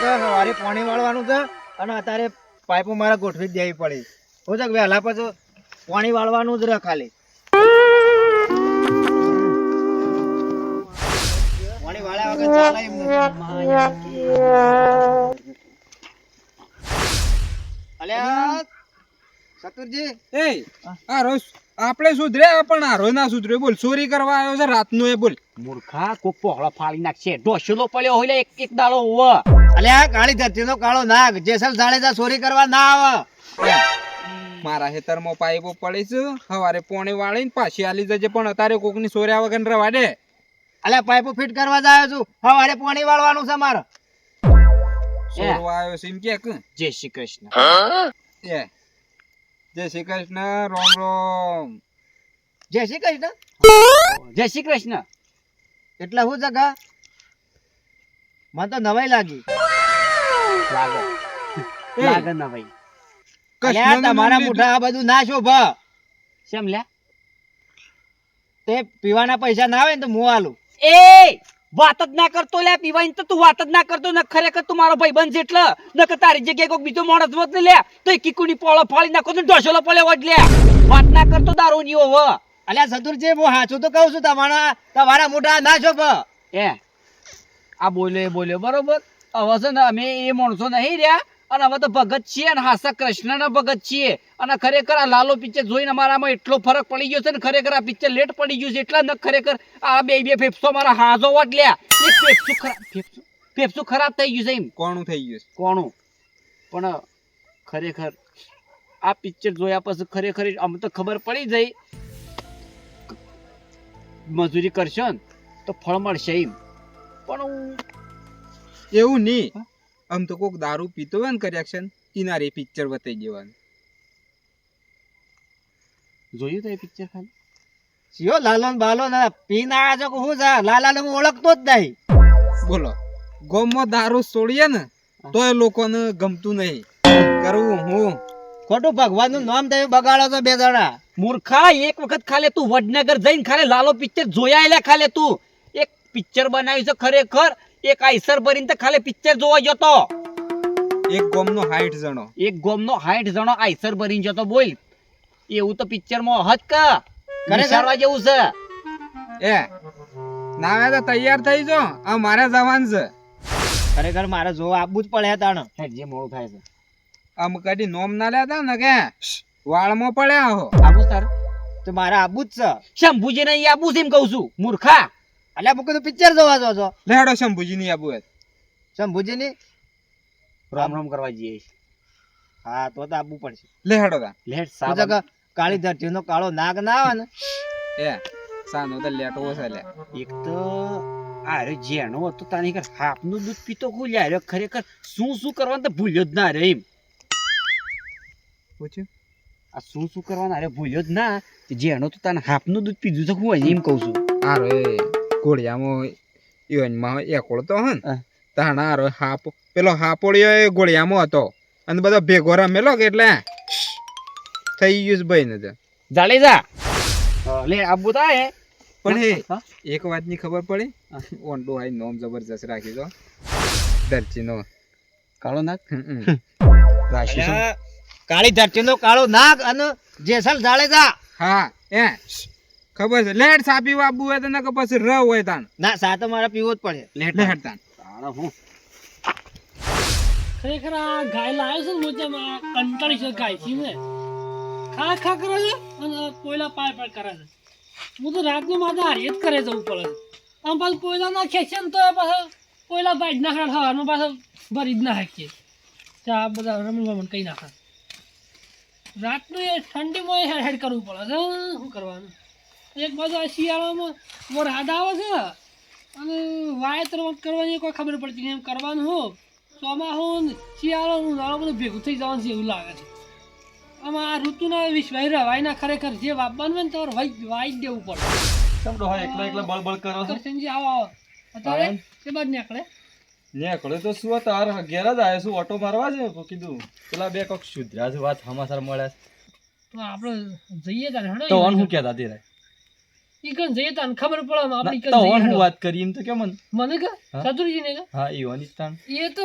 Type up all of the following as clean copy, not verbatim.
કે સવારે પાણી વાળવાનું છે અને અત્યારે પાઇપો મારે ગોઠવી જ દેવી પડે. હું છે વહેલા પછી પાણી વાળવાનું જ રહે ખાલી. પાણી વાળ્યા વગર ચાલે એમ નથી. અલ્યા ચતુરજી, એ આ રોજ આપણે સુધરે પણ આ રોજ ના સુધરે. બોલ ચોરી કરવા આવ્યો છે રાતનો એ બોલ. મૂર્ખા કોક પોહળો ફાડી નાખશે. ડોશલો પડ્યો હોય એક દાડો હોવ. અલ્યા કાળી ધરતીનો કાળો નાગ જેસલ જાડેજા ચોરી કરવા ના આવે. મારા ખેતરમાં પાઇપો પડી છે, સવારે પોણી વાળીને પાછી આલી જજે, પણ અત્યારે કોકની ચોર્યા વગર રવા દે. અલ્યા પાઇપો ફિટ કરવા જાય છું, સવારે પાણી વાળવાનું છે મારે. ચોરવા આવ્યો છે એમ કે. જય શ્રી કૃષ્ણ. એ જય શ્રી કૃષ્ણ. રોમ રોમ. જય શ્રી કૃષ્ણ. જય શ્રી કૃષ્ણ. એટલે હું જગા મને તો નવાઈ લાગી. લાગે ના ભાઈ. અલ્યા તમારા મોઢા આ બધું ના શોભા. શેમ લ્યા? તે પીવાના પૈસા ના આવે ને તો હું આલું. એ વાત જ ના કરતો લ્યા. પીવાની તો તું વાત જ ના કરતો ને. ખરેખર તું મારો ભાઈબંધ છે એટલે નકર તારી જગ્યાએ કોઈ બીજો માણસ હોત ને લ્યા તો એ કીકુની પોળો ફાડી નાખો તો ઢોસલો પડ્યો હોત લ્યા. વાત ના કરતો દારૂ ની હોવ. અલ્યા સતુરજી, હું સાચું તો કહું છું, તમારા મોઢા ના શોભા. આ બોલ્યો બરોબર. હવે છે ને અમે એ માણસો નહીં રહ્યા અને હવે તો ભગત છીએ અને હાસા કૃષ્ણના ભગત છીએ. અને ખરેખર આ લાલો પિક્ચર જોઈને અમારામાં એટલો ફરક પડી ગયો છે ને. ખરેખર આ પિક્ચર લેટ પડી ગયું છે એટલા ન ખરેખર આ બે ફેફસો મારા હાજો વટ લ્યા. એક ફેફસું ખરાબ થઈ ગયું છે એમ. કોણું થઈ ગયું છે? કોણું? પણ ખરેખર આ પિક્ચર જોયા પછી ખરેખર અમને તો ખબર પડી જાય મજૂરી કરશો ને તો ફળ મળશે એમ. પણ એવું નહીં. આમ તો કોક દારૂ પીતો હોય ને કરેક્શન કિનારે પિક્ચર બતાવી દેવાનું. જોયું તો એ પિક્ચર ખાલી સિયો લાલો ને બાલો ને પીને આવ્યા છો કે હું છે? લાલાને હું ઓળખતો જ નહીં. બોલો, ગોમમાં દારૂ છોડીએ ને તો એ લોકોને ગમતું નહીં. કરવું હું ખોટું ભગવાનનું નામ તમે બગાડો છો બે જણા. મૂર્ખા, એક વખત ખાલે તું વડનગર જઈને ખાલે લાલો પિક્ચર જોયા એલા. ખાલે તું એક પિક્ચર બનાવ્યું છે ખરેખર. એક આઈસર ભરીને તો ખાલે પિક્ચર જોવા જતો. એક ગોમનો 60 જણો. એક ગોમનો 60 જણો આઈસર ભરીને જતો. બોલ, એવું તો પિક્ચર માં હદ કા વિચારવા જેવું છે. એ નાવે તો તૈયાર થઈ જો, આ મારે જવાનું છે. ખરેખર મારે જોવા આપવું જ પડે તાણ. જે મોડું થાય છે આમ કદી નોમ ના લેતા ને કે વાળમાં પડ્યા હો. આબુ તાર તો મારે આપવું જ છે. શંભુજી ને આબુ છે એમ કહું છું મૂર્ખા. અલ્યા હું કીધું પિક્ચર જોવા જો છો. લેડો શંભુજી ની આબુ. શંભુજી ની રામ રામ કરવા જઈએ. હા તો આપવું પડશે. લેડો તા લેટ હું તો કે કાળી ધરતીનો કાળો નાગ ના આવે ને એ સાનો તો લેટો છે લે. એક તો આરે જેનો હતો તાની કર હાપનું દૂધ પીતો ખોલ્યા રે. ખરેખર શું કરવાનું તો ભૂલ્યો જ ના રે એમ. પૂછ્યું આ શું કરવાનું અરે ભૂલ્યો જ ના. જેનો તો તાને હાપનું દૂધ પીધું તો હું એમ કહું છું. આરો એ ગોળિયામાં ઈવનમાં એકોળ તો હન તાણા આરો હાપ પેલો હાપોળિયો એ ગોળિયામાં હતો અને બધો ભેગો રમેલો કે એટલે થઈ ગયું ભાઈ ને તો જાડેજા લે આબુ તાય. પણ હે એક વાતની ખબર પડી. ઓંડો આઈ નોમ જબરજસ્ત રાખી દો દરચીનો કાળો નાક રાશિ કાળી ધરતીનો કાળો નાગ અને જેસલ જાડેજા. હા એ ખબર છે. લેટ સાપી વાબુ હોય તો ન કે પછી ર હોય તાણ. ના સા તો મારે પીવો જ પડે. લેટ તાણ. હું ખરેખર આ ગાય લાવ્યો છે ને મોજામાં કંટાળી છે ગાયથી ને ખા કરે છે અને કોયલા પાય કરે છે. હું તો રાતનું માથે હારી જ કરે જવું પડે છે. આમ પાછું કોયલા નાખે છે ને તો પાછા કોયલા બાઈટ નાખે હવામાં પાછા ભરી જ નાખીએ. આ બધા રમણ કઈ નાખે. રાતનું એ ઠંડીમાં હેડ કરવું પડે છે. શું કરવાનું? એક બાજુ આ શિયાળામાં વરસાદ આવે છે અને વાવેતર કરવાની કોઈ ખબર પડતી નહીં. એમ કરવાનું હો ચોમાસું શિયાળાનું નાળું બધું ભેગું થઈ જવાનું છે એવું લાગે છે. આમાં આ ઋતુના વિશ્વાસ રવાય ના. ખરેખર જે વાપવાનું હોય ને તો વાઈ જ દેવું પડે. એકલા બળબળ કરો છો. કરશનજી આવો અત્યારે તે બાદ નીકળે નીકળે તો શું તાર ઘેર જ આવ્યો છું ઓટો મારવા છે. કીધું પેલા બે કોક સુધર્યા છે વાત સમાચાર મળ્યા તો આપણે જઈએ તારે તો શું કહેતા ધીરે ઈ કણ જઈએ તને ખબર પડે આમ આપણી કણ તો જઈએ હું હેડો. વાત કરી એમ તો કે મને મને કે હા? ચતુરજી ને કે હા ઈવાની જ તાણ એ તો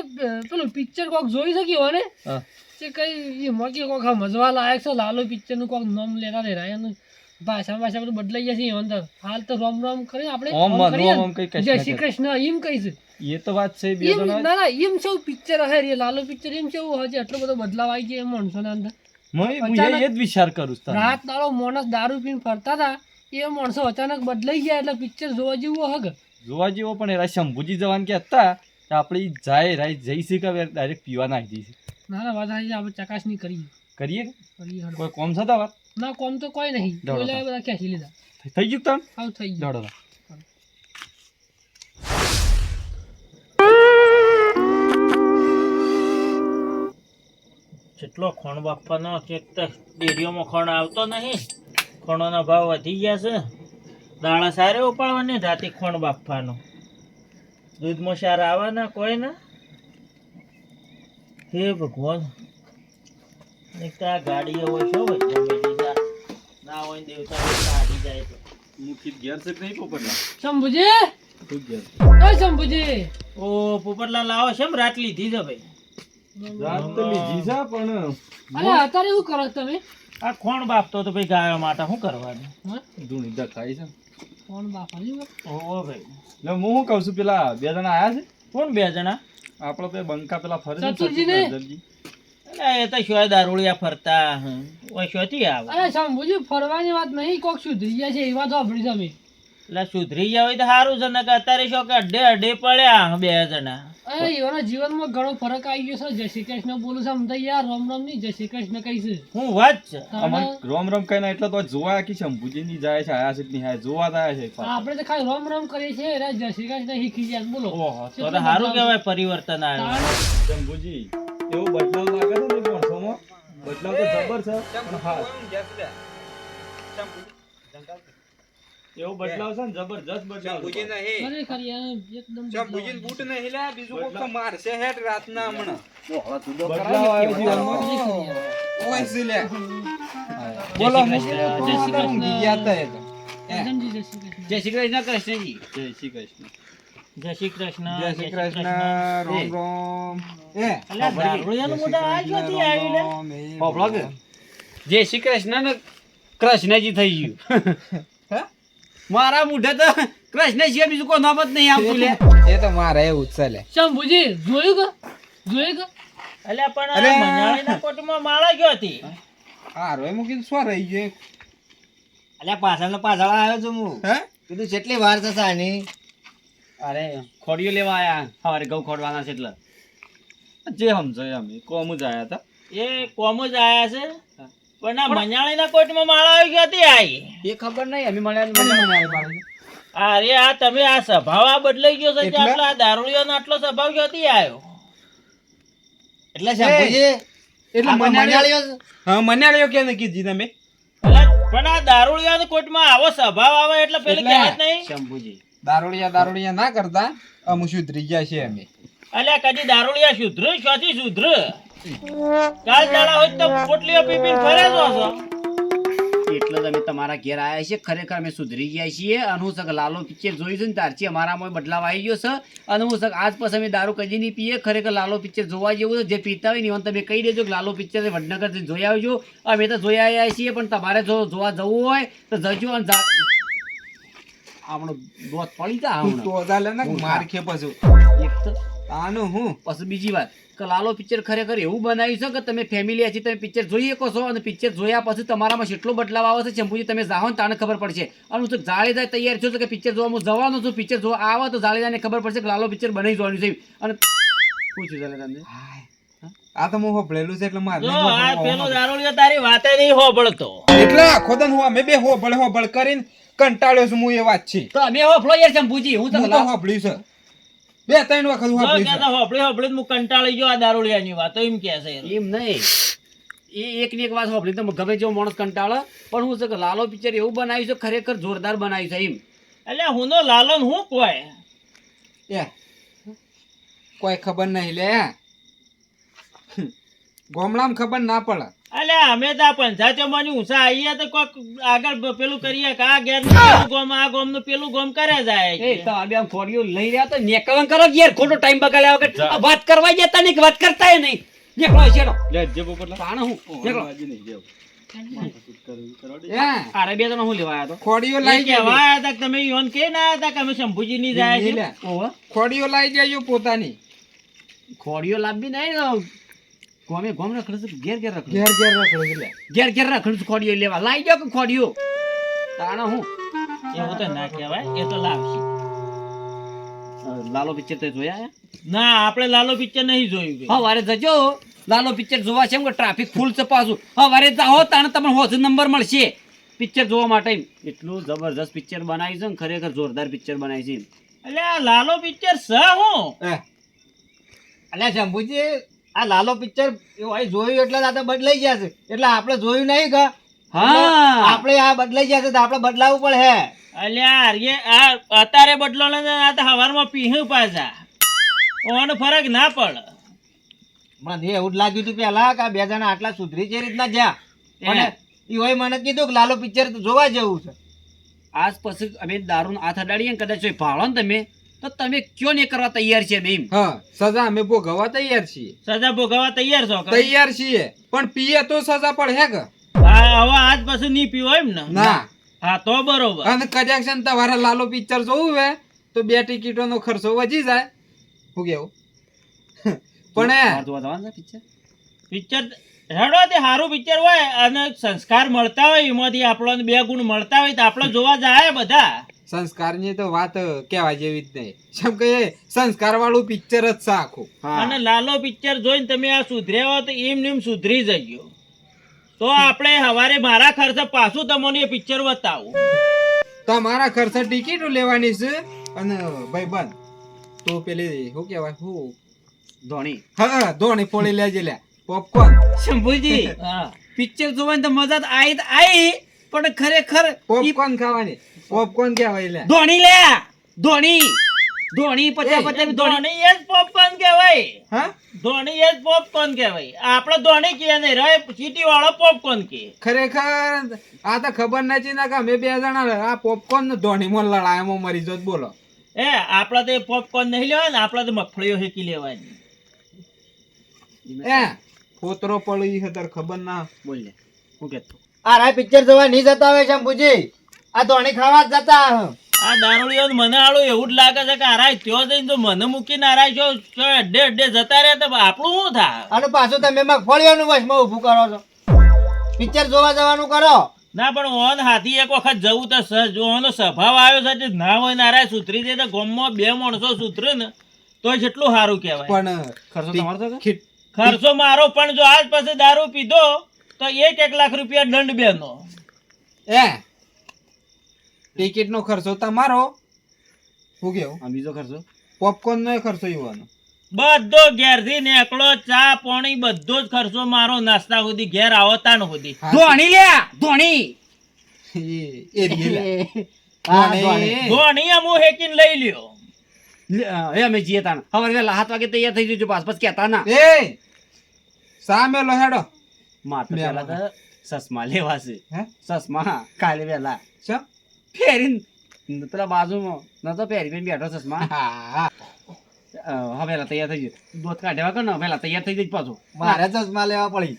પેલું પિક્ચર કોક જોઈ શક્યો ને હા તે કઈ એ મકી કોક આ મજવા લાયક છે લાલો પિક્ચર નું કોક નામ લેતા લેરા એનું ભાષા બધું બદલાઈ જશે એમ અંદર હાલ તો રોમ રોમ કરી આપણે ઓમ ઓમ માં કરીએ ને. ઓમ કઈ કૃષ્ણ જય શ્રી કરે. કૃષ્ણ એમ કહીશ એ તો વાત છે બે એમ જણા ના ના એમ શું પિક્ચર હે રે લાલો પિક્ચર એમ કેવું હજી એટલો બધો બદલાવ આવી ગયો એમ માણસોના અંદર હું એ જ વિચાર કરું છું તાણ. રાત દાડો માણસ દારૂ પીને ફરતા હતા એ માણસો અચાનક બદલાઈ ગયા એટલે પિક્ચર જોવા જેવું હગ જોવા જેવો પણ એરા શંભુજી જવાન કે હતા તો આપણે ઈ જાય રાઈ જઈશી કે ડાયરેક્ટ પીવા નાખી દઈશી ના ના વાત આવી આપણે ચકાસણી કરીએ કરીએ કરીએ હેડો. કોઈ કોમ થતા વાત ના કોમ તો કોઈ નહીં દોડો પેલા બધા ખેંચી લીધા થઈ ગયું તાણ આવ થઈ ગયું દોડો જેટલો ખોણ બાપવાનો ચેક તો ડેરીઓમાં ખોણ આવતો નહીં ખોણોના ભાવ વધી ગયા છે દાણા સારે ઉપાડવાની રાતે ખોણ બાફવાનો દૂધમાં સાર આવવાના કોઈ ના હે ભગવાન એક તો આ ગાડીઓ હોય છે હોય જમેલી ના હોય ને દેવતા કાઢી જાય તો મુખી ઘેર છે નહીં પોપટલા શંભુજી તું ઘેર ઓય શંભુજી ઓ પોપટલા લાવો છે એમ રાત લીધી છે ભાઈ રાત તો લીધી છે પણ અરે અત્યારે શું કરો છો તમે આ ખોણ બાફતો તો ભાઈ ગાયો માટે શું કરવાનું હા ધૂણી દખાઈ છે કોણ બાપા ઓહો ભાઈ એટલે હું શું કહું છું પેલા બે જણા આયા છે કોણ બે જણા આપણો બે બંકા પેલા ફરે છે ને ચતુરજીને? ચતુરજી. એટલે એ તો શોય દારૂડિયા ફરતા ઓય શોથી આવે અરે શંભુજી ફરવાની વાત નહીં કોક સુધરી ગયા છે એ વાત સાંભળી તમે એટલે સુધરી જાય હોય તો સારું છે ને કે અત્યારે શું કે અડે અડે પડ્યા બે જણા અરે એવાના જીવનમાં ઘણો ફરક આવી ગયો છે જય શ્રી કૃષ્ણ બોલું છું આમ તો યાર રામ રામ નહીં જય શ્રી કૃષ્ણ કહીશ હું વાત છે અમન રોમ રોમ કઈ ના એટલે તો જોવા કે શંભુજી ની જાય છે આયા છે કે નહીં આયા જોવા જ આયા છે પાછા. આપણે તો ખાલી રામ રામ કરીએ છીએ એટલે જય શ્રી કૃષ્ણ શીખી ગયા બોલો ઓહો તો તો સારું કહેવાય પરિવર્તન આવ્યું તાણ શંભુજી એવો બદલાવ લાગે છે ને માણસોમાં બદલાવ તો જબર છે પણ હા એવો બદલાવ છે ને જબરજસ્ત બદલાવ છે. ખરેખર યાર એકદમ શંભુજીને બૂટ નહીં લે બીજું કોક તો મારશે હેડ રાતના હમણાં બદલાવ આવ્યો જીવનમાં. ઓય છે લે બોલો બોલો ઊંઘી ગયા તા એ તો. એકદમજી જય શ્રી કૃષ્ણ જય શ્રી કૃષ્ણ કૃષ્ણજી જય શ્રી કૃષ્ણ જય શ્રી કૃષ્ણ જય શ્રી કૃષ્ણ રોમ રોમ એ અલ્યા દારૂડિયાનું મોઢા આ ક્યાંથી આવ્યું લે? રોમ, એ હોભળો કે? જય શ્રી કૃષ્ણ ને કૃષ્ણજી થઈ ગયું હે? મારા મોઢે તો કૃષ્ણ સિવાય બીજું કોઈ નામ જ નહીં આવતું લે એ તો મારે એવું જ છે લે શંભુજી જોયું કે અલ્યા પણ અરે! આ મંજાળીના કોટમાં માળા ક્યાંથી આ રોય મૂકીને શું રહી ગયો અલ્યા પાછળ આવ્યો છું હું હે કીધું કેટલી વાર થશે આની અરે ખોડિયો લેવા આયા સવારે ઘઉં ખોડવાના છે એટલે જે સમજાય અમે કોમ જ આયા હતા એ કોમ જ આયા છે પણ આ મંજાળીના કોટમાં માળા આવી ક્યાંથી આવી એ ખબર નહીં અમે મળ્યા અરે આ તમે આ સ્વભાવ આ બદલાઈ ગયો છે કે એટલે? આટલા દારૂડિયાનો આટલો સ્વભાવ ક્યાંથી આવ્યો એટલે શંભુજી એટલે આપણે મનાળીઓ મનાળીઓ હા મનાળીઓ કે ને કીધી તમે અલા, પણ આ દારૂડિયાના કોટમાં આવો સ્વભાવ આવે એટલે પેલી એટલે? કહેવત નહીં શંભુજી દારૂડિયા ના કરતા અમુ સુધરી ગયા છે અમે અલ્યા કદી દારૂડિયા સુધર ક્યાંથી સુધર કાલ દાડા હોય તો પોટલીઓ પી પીને ફરે છો છો એટલે જ અમે તમારા ઘેર આવ્યા છીએ ખરેખર અમે સુધરી ગયા છીએ અને હું સક લાલો પિક્ચર જોયું છે ને ત્યારથી અમારામાં બદલાવ આવી ગયો છે અને હું સક આજ પછી અમે દારૂ કદી નહીં પીએ ખરેખર લાલો પિક્ચર જોવા જેવું છે જે પીતા હોય ને એમને તમે કહી દેજો કે લાલો પિક્ચર વડનગર જોઈ આવજો અમે તો જોઈ આવ્યા છીએ પણ તમારે જો જોવા જવું હોય તો જજો અને આપણો દોત પડી જા તું તો ચાલે ને માર ખે પછી એક તો આનું હું પછી બીજી વાત કે લાલો પિક્ચર ખરેખર એવું બનાવ્યું છે કે તમે ફેમિલી આછી તમે પિક્ચર જોઈ શકો છો અને પિક્ચર જોયા પછી તમારામાં કેટલો બદલાવ આવે છે શંભુજી તમે જાઓ ને તાને ખબર પડશે અને હું તો જાળીદાર તૈયાર છું કે પિક્ચર જોવા હું જવાનો છું પિક્ચર જોવા આવે તો જાળીદારને ખબર પડશે કે લાલો પિક્ચર બનાવી જોવાનું છે અને પૂછ્યું જાળીદારને આ તો હું હોભળેલું છે એટલે મારે જો નહીં આ હોભળવું. પેલો દારૂડિયો તારી વાતે નહીં હોબળતો એટલે આખો દન હું અમે બે હોભળ કરીને કંટાળ્યો છું હું એ વાત છે તો અમે હોફળો યાર શંભુજી હું તો હું તો હોભળ્યું છે બે ત્રણ વખત જો હોભળ્યું કે તો હોબળી હોબળી હું કંટાળી ગયો આ દારૂડિયાની વાતો એમ કહે છે એમ નહીં એ એકની એક વાત સાંભળી તો ગમે જેવો માણસ કંટાળે પણ હું છે કે લાલો પિક્ચર એવું બનાવ્યું છે ખરેખર જોરદાર બનાવ્યું છે એમ એટલે હુંનો લાલો ને હું કોઈ છે એ કોઈ ખબર નહીં લે ગોમડામાં ખબર ના પડે અલ્યા અમે તો આ પંચાયતોમાંની ઊંચા આવીએ તો કોક આગળ પેલું કરીએ કે આ ઘેરનું પેલું ગોમ, આ ગોમનું પેલું ગોમ કરે જાય એ તો આ આમ ખોડીઓ લઈ રહ્યા તો નેકળન કરો યાર, ખોટો ટાઈમ બગાડ્યા વગર. આ વાત કરવા જતા નહીં કે વાત કરતાય નહીં. નેકળો છેડો તાણ હું નેકળો. અરે બે જણા હું લેવા આવ્યા ખોડીઓ એ લાઈ કહેવા જાય આયા તા કે તમે ઈવન કે ના હતા કે અમે શંભુજી ની જાય છે તો? ખોડીઓ લાઈ જાય પોતાની ખોડીઓ લાંબી નહીં ને ગોમે ગોમ રખડે છે, ઘેર ઘેર રખડે ઘેર ઘેર રખડે એટલે ઘેર ઘેર રખડે છે. ખોડીઓ લેવા લાઈ દો કે ખોડીઓ તાણ હું એવું તો ના કહેવાય, એ તો લાવશે. લાલો પિક્ચર તે જોયા? ના આપણે લાલો પિક્ચર નહીં જોયું ભાઈ. હવારે જજો લાલો પિક્ચર જોવા છે, ટ્રાફિક ફૂલ છે પાછું. હવારે જાઓ તાણે તમને હોજો નંબર મળશે પિક્ચર જોવા માટે. એટલું જબરજસ્ત પિક્ચર બનાવ્યું છે ને, ખરેખર જોરદાર પિક્ચર બનાવ્યું છે. એટલે આ લાલો પિક્ચર સ હું અલ્યા શંભુજી, આ લાલો પિક્ચર જોયું એટલે આ તો બદલાઈ ગયા છે, એટલે આપણે જોયું નહીં કે હા આપણે આ બદલાઈ ગયા છે તો આપણે બદલાવવું પડે હે. અલ્યા આર્ય આ અત્યારે બદલો ને આ તો હવારમાં પીહું પાછા ઓનો ફરક ના પડે. મને એવું જ લાગ્યું હતું પેલા કે આ બે જણા આટલા સુધરી છે રીતના જ્યાં મને ઈઓએ મને કીધું કે લાલો પિક્ચર તો જોવા જેવું છે. આજ પછી અમે દારૂ હાથ અડાડીએ ને કદાચ ભાળો ને તમે તો તમે કયો ને કરવા તૈયાર છે બેમ? હા સજા અમે ભોગવવા તૈયાર છીએ, સજા ભોગવવા તૈયાર છો કે? તૈયાર છીએ, પણ પીએ તો સજા પડે હે કે હા, હવે આજ પછી નહીં પીવો એમ ને? ના. હા તો બરોબર. અને કદાચ છે ને તમારે લાલો પિક્ચર જોવું હોય તો 2 ટિકિટોનો ખર્ચો વધી જાય. શું કેવું? પણ જોવા જવાનું છે પિક્ચર? પિક્ચર હેડો તે સારું પિક્ચર હોય અને સંસ્કાર મળતા હોય એમાંથી આપણને 2 ગુણ મળતા હોય તો આપણે જોવા જાય બધા. સંસ્કારની તો વાત કહેવા જેવી જ નહીં. જેમ કે સંસ્કાર વાળું પિક્ચર જ છે આખું. અને લાલો પિક્ચર જોઈને તમે આ સુધર્યા હો તો એમ ને એમ સુધરી જજો. તો આપણે સવારે મારા ખર્ચે પાછું તમને એ પિક્ચર બતાવું. તમારા ખર્ચે ટિકિટો લેવાની છે અને ભાઈબંધ તો પેલી શું કહેવાય શું ધોની હા ધોની પોળી લેજે લે પોપકોર્ન. શંભુજી હા પિક્ચર જોવાની તો મજા તો આવી પણ ખરેખર પોપકોર્ન ખાવાની. પોપકોર્ન કહેવાય લે. ધોની લે ધોની ધોની 50-50 ધોની. ધોની એ જ પોપકોર્ન કહેવાય. હા ધોની એ જ પોપકોર્ન કહેવાય. આપણે ધોની કહે નહીં રે, સિટી વાળો પોપકોર્ન કહે. ખરેખર આ તો ખબર નથી ના કે અમે 2 જણા આ પોપકોર્ન ધોનીમાં લડાયામાં મરી જોત. બોલો આપડે તો પોપકોર્ન નહીં લેવાય ને, આપડે તો મગફળીઓ શેકી લેવાની. ફોતરો પડી છે તાર ખબર ના. બોલ લે હું કહેતો આ રાય પિક્ચર જોવા નહીં જતા હોય શંભુજી, આ ધોણી ખાવા જ જતા હે. આ દારૂડિયો મને આળું એવું જ લાગે છે કે આરાય ત્યાં જઈને તો મને મૂકીને આરાય છો અડ્ડે અડ્ડે જતા રહ્યા તો આપણું શું થાય? અને પાછું તમે મગફળીઓનું વચમાં ઊભું કરો છો. પિક્ચર જોવા જવાનું કરો. ના પણ ઓન હાથી એક વખત જવું તો ઓનો સ્વભાવ આવ્યો છે જે ના હોય નારાય સુધરી જાય તો ગામમાં 2 માણસો સુધરે ને તો જેટલું સારું કહેવાય. પણ ખર્ચો તમારો તો કે? ખર્ચો મારો પણ જો આજ પછી દારૂ પીધો તો 1 લાખ રૂપિયા દંડ બેનો. ટિકિટ નો ખર્ચો તમારો. શું કેવું? આ બીજો ખર્ચો પોપકોર્ન નો ખર્ચો ઈવાનો. બધો ઘેરથી નેકળો ચા પાણી બધો જ ખર્ચો મારો, નાસ્તા સુધી ઘેર આવો તાણ સુધી. ધોની લે ધોની એ રીએ લે. હા, ધોણી. ધોની અમુ હેકીને લઈ લ્યો. એ અમે જઈએ તાણ હવે 7 વાગે તૈયાર થઈ જજો. પાસ કહેતા ના એ સામે લો હેડો. મારે તો પહેલા તો ચશ્મા લેવા છે. હે ચશ્મા કાલે વહેલા શું? પહેરીને પેલા બાજુમાં નતો પહેરી બેઠો ચશ્મા. હા હવે પેલા તૈયાર થઈ ગયો. દોત કાઢ્યા કર ને પેલા તૈયાર થઈ જઈ પાછું. મારે ચશ્મા લેવા પડી.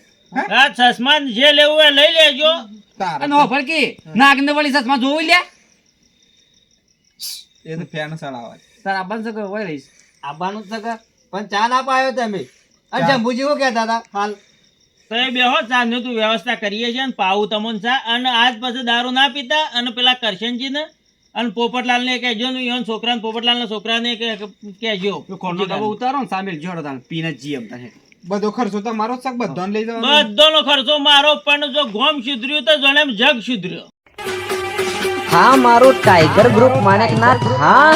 આ ચશ્મા જે લેવું એ લઈ લેજો. તારે અને ઓફર કે નાગને વળી ચશ્મા જોઈ લે. એ તો ફેન સડાવે. તાર આબાન છે કે હોય રહીશ આવવાનું જ છે કે પણ ચા ના પાયો તમે. અને શંભુજી શું કહેતા હતા હાલ? તો એ બેહો ચાંદની તું વ્યવસ્થા કરીએ છીએ ને પાવું તમોન ચા. અને આજ પછી દારૂ ના પીતા અને પેલા કરશનજી ને અને પોપટલાલ ને કહેજો ને ઈવન છોકરા પોપટલાલ ના છોકરાને કહેજો. કોનો ડબ્બો ઉતારો ને સામે જોડો તાન પીને જ જીએ તાને. બધો ખર્ચો તમારો જ છે કે બધાને લઈ જવાનો? બધાનો ખર્ચો મારો, પણ જો ગોમ સુધર્યું તો જાણે એમ જગ સુધર્યો. હા મારું ટાઈગર ગ્રુપ માણેકનાથ હા